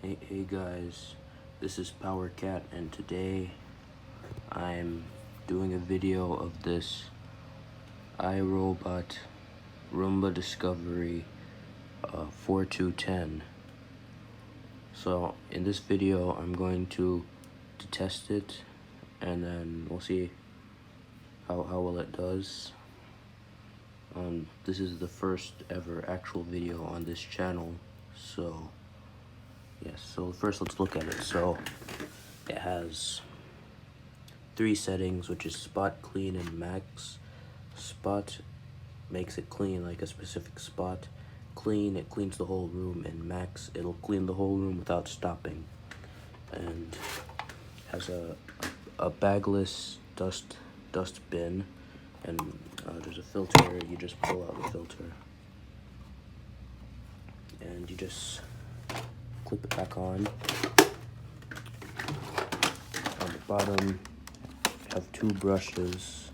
Hey guys, this is Power Cat, and today I'm doing a video of this iRobot Roomba Discovery 4210. So in this video, I'm going to test it, and then we'll see how well it does. This is the first ever actual video on this channel, so yes. So first, let's look at it. So it has 3 settings, which is spot, clean, and max. Spot makes it clean like a specific spot. Clean, it cleans the whole room, and max, it'll clean the whole room without stopping. And has a bagless dust bin, and there's a filter. You just pull out the filter, and you just clip it back on. On the bottom, have 2 brushes,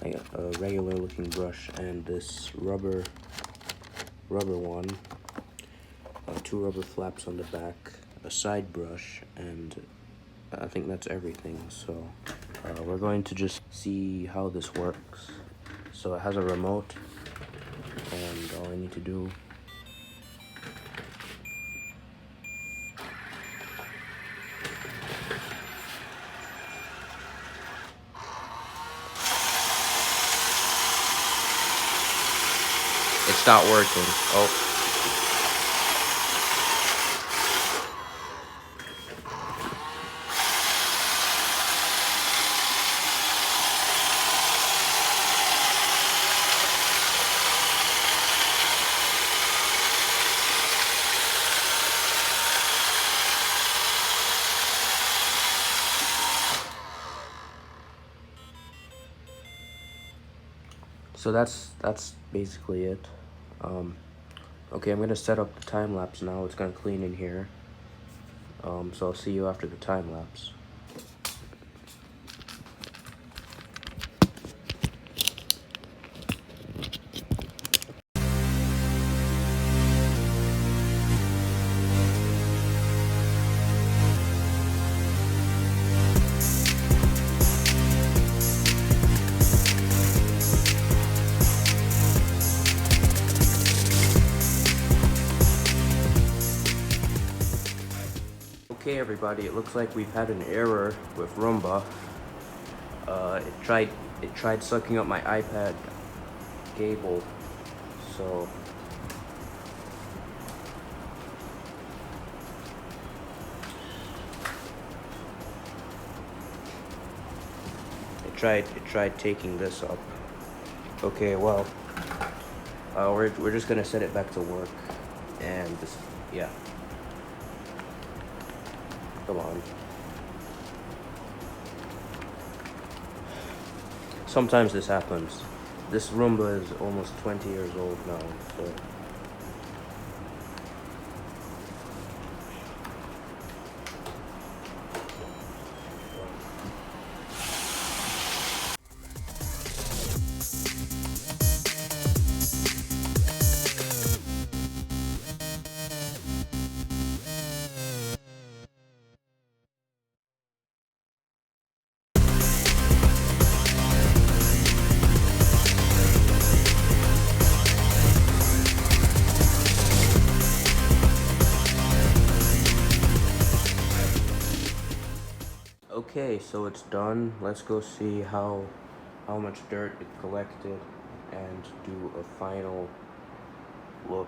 like a regular looking brush and this rubber one, 2 rubber flaps on the back, a side brush, and I think that's everything. So we're going to just see how this works. So it has a remote, and all I need to do it's not working. Oh. So that's basically it. Okay, I'm gonna set up the time lapse now. It's gonna clean in here. So I'll see you after the time lapse. Okay, everybody, it looks like we've had an error with Roomba. It tried sucking up my iPad cable, so it tried taking this up. Okay, well, we're just gonna set it back to work, and this, yeah. Come on. Sometimes this happens. This Roomba is almost 20 years old now, so. Okay, so it's done. Let's go see how much dirt it collected and do a final look.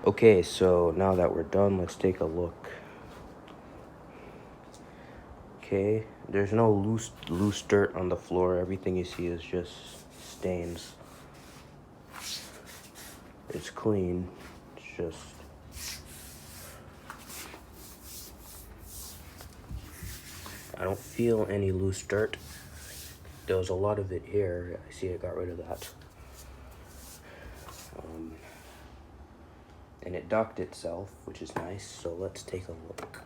Okay, so now that we're done, let's take a look. Okay, there's no loose dirt on the floor. Everything you see is just stains. It's clean. It's just I don't feel any loose dirt. There was a lot of it here. I see I got rid of that. And it docked itself, which is nice. So let's take a look.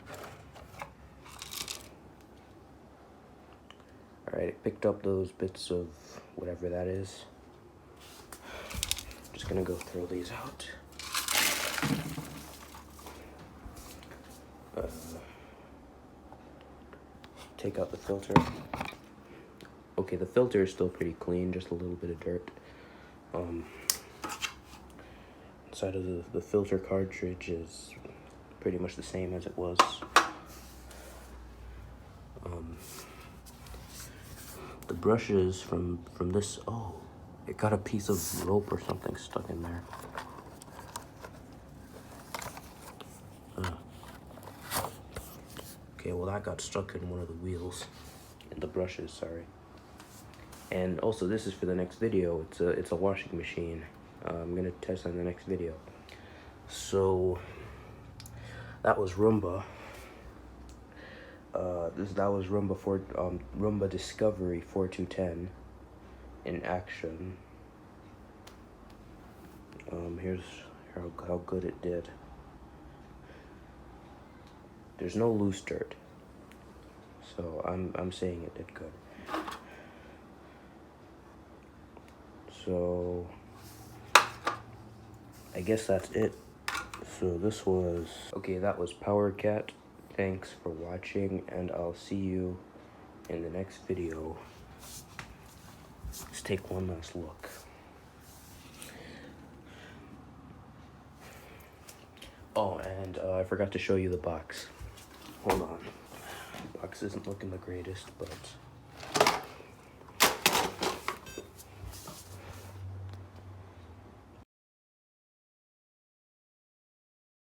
Alright, it picked up those bits of whatever that is. Just gonna go throw these out. take out the filter. Okay, the filter is still pretty clean, just a little bit of dirt. Inside of the filter cartridge is pretty much the same as it was. The brushes from this, oh, it got a piece of rope or something stuck in there. Okay, well that got stuck in one of the wheels, in the brushes, sorry. And also, this is for the next video. It's a washing machine. I'm gonna test on the next video. So that was Roomba. That was Roomba Discovery 4210 in action. Here's how good it did. There's no loose dirt, so I'm saying it did good. So I guess that's it. So this was, okay, that was Power Cat. Thanks for watching, and I'll see you in the next video. Let's take one last look. Oh, and I forgot to show you the box. Hold on. The box isn't looking the greatest, but